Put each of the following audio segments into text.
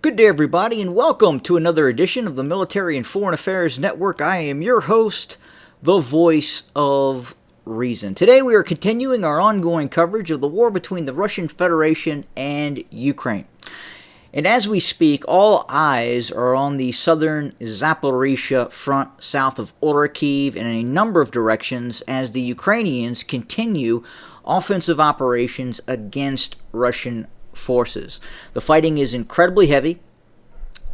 Good day, everybody, and welcome to another edition of the Military and Foreign Affairs Network. I am your host, the voice of reason. Today, we are continuing our ongoing coverage of the war between the Russian Federation and Ukraine. And as we speak, all eyes are on the southern Zaporizhia front south of Orikhiv and in a number of directions as the Ukrainians continue offensive operations against Russian forces. The fighting is incredibly heavy.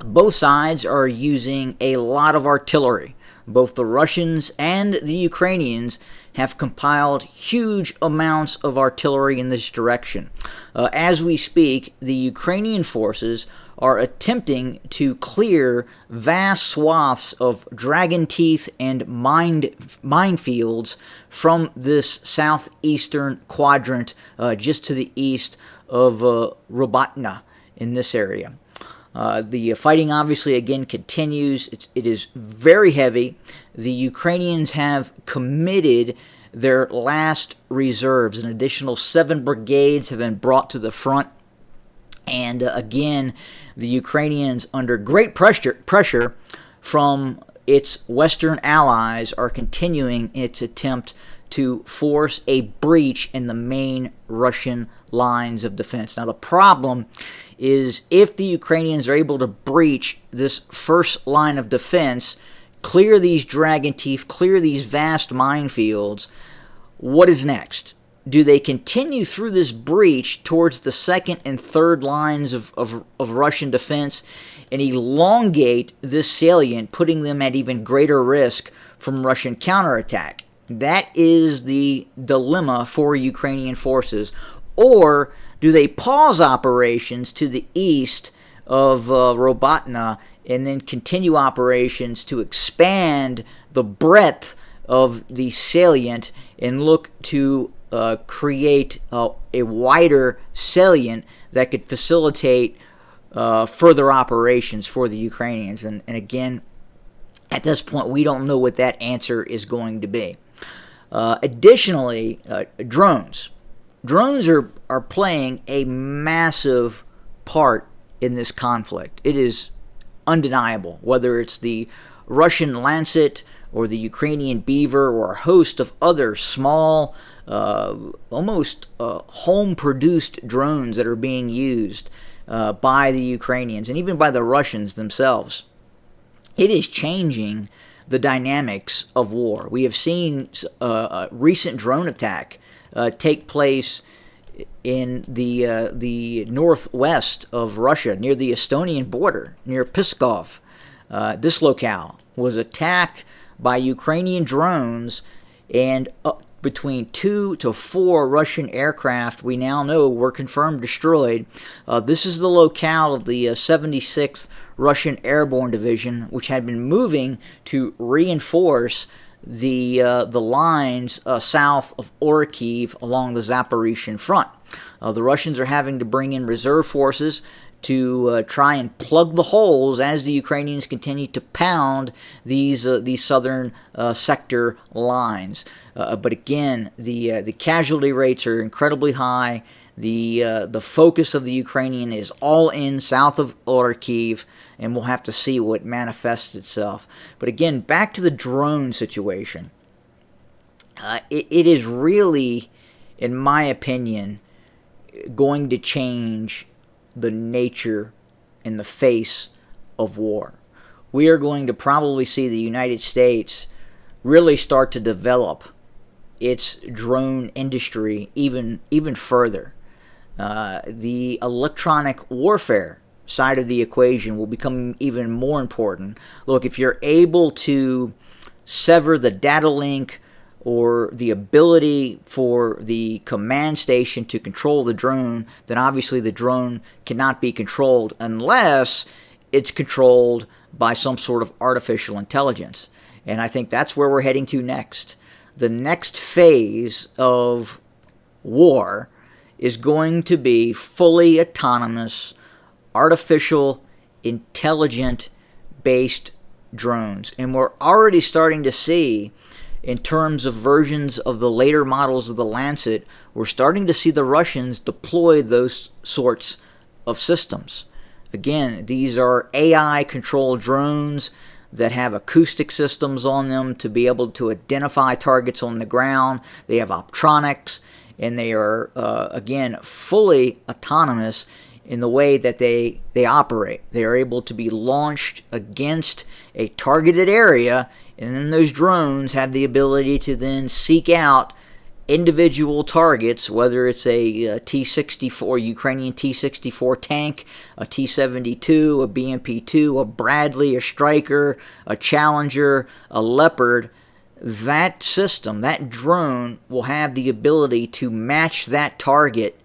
Both sides are using a lot of artillery. Both the Russians and the Ukrainians have compiled huge amounts of artillery in this direction. As we speak, the Ukrainian forces are attempting to clear vast swaths of dragon teeth and minefields from this southeastern quadrant just to the east of Robatna in this area. The fighting obviously again continues. It is very heavy. The Ukrainians have committed their last reserves. An additional 7 brigades have been brought to the front. And again, the Ukrainians, under great pressure from its Western allies, are continuing its attempt to force a breach in the main Russian lines of defense. Now, the problem is if the Ukrainians are able to breach this first line of defense, clear these dragon teeth, clear these vast minefields, what is next? Do they continue through this breach towards the second and third lines of Russian defense and elongate this salient, putting them at even greater risk from Russian counterattack? That is the dilemma for Ukrainian forces. Or do they pause operations to the east of Robatna and then continue operations to expand the breadth of the salient and look to create a wider salient that could facilitate further operations for the Ukrainians? And again, at this point, we don't know what that answer is going to be. Additionally, drones. Drones are playing a massive part in this conflict. It is undeniable, whether it's the Russian Lancet or the Ukrainian Beaver or a host of other small, almost home-produced drones that are being used by the Ukrainians and even by the Russians themselves. It is changing the dynamics of war. We have seen a recent drone attack take place in the northwest of Russia, near the Estonian border, near Pskov. This locale was attacked by Ukrainian drones, and between 2 to 4 Russian aircraft we now know were confirmed destroyed. This is the locale of the 76th Russian Airborne Division, which had been moving to reinforce the lines south of Orikhiv along the Zaporizhian front. The Russians are having to bring in reserve forces to try and plug the holes as the Ukrainians continue to pound these southern sector lines. But again, the casualty rates are incredibly high. The focus of the Ukrainian is all in south of Orikhiv, and we'll have to see what manifests itself. But again, back to the drone situation. It is really, in my opinion, going to change the nature and the face of war. We are going to probably see the United States really start to develop its drone industry even further. The electronic warfare side of the equation will become even more important. Look, if you're able to sever the data link or the ability for the command station to control the drone, then obviously the drone cannot be controlled unless it's controlled by some sort of artificial intelligence. And I think that's where we're heading to next. The next phase of war is going to be fully autonomous, artificial, intelligent-based drones. And we're already starting to see, in terms of versions of the later models of the Lancet, we're starting to see the Russians deploy those sorts of systems. Again, these are AI-controlled drones that have acoustic systems on them to be able to identify targets on the ground. They have optronics, and they are, again, fully autonomous in the way that they operate. They are able to be launched against a targeted area, and then those drones have the ability to then seek out individual targets, whether it's a T-64, Ukrainian T-64 tank, a T-72, a BMP-2, a Bradley, a Stryker, a Challenger, a Leopard. That system, that drone, will have the ability to match that target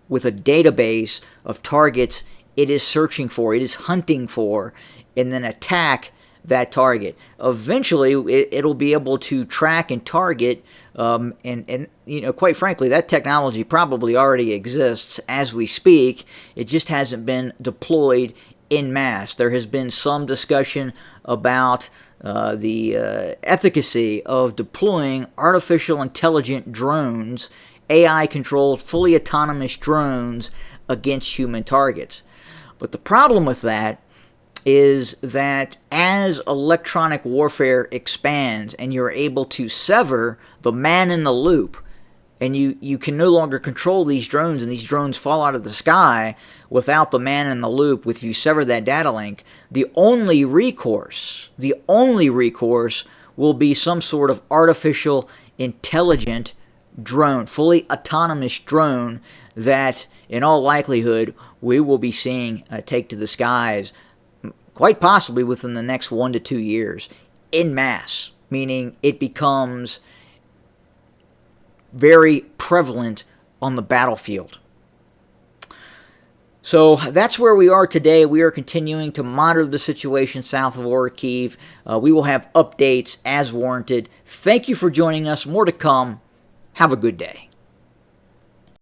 with a database of targets it is searching for, it is hunting for, and then attack that target. Eventually, it'll be able to track and target, and quite frankly, that technology probably already exists as we speak. It just hasn't been deployed en masse. There has been some discussion about the efficacy of deploying artificial intelligent drones, AI-controlled, fully autonomous drones against human targets. But the problem with that is that as electronic warfare expands and you're able to sever the man in the loop, and you can no longer control these drones, and these drones fall out of the sky without the man in the loop, if you sever that data link, the only recourse will be some sort of artificial intelligent drone, fully autonomous drone that in all likelihood we will be seeing take to the skies quite possibly within the next 1 to 2 years, en masse, meaning it becomes very prevalent on the battlefield. So that's where we are today. We are continuing to monitor the situation south of Orikhiv. We will have updates as warranted. Thank you for joining us. More to come. Have a good day.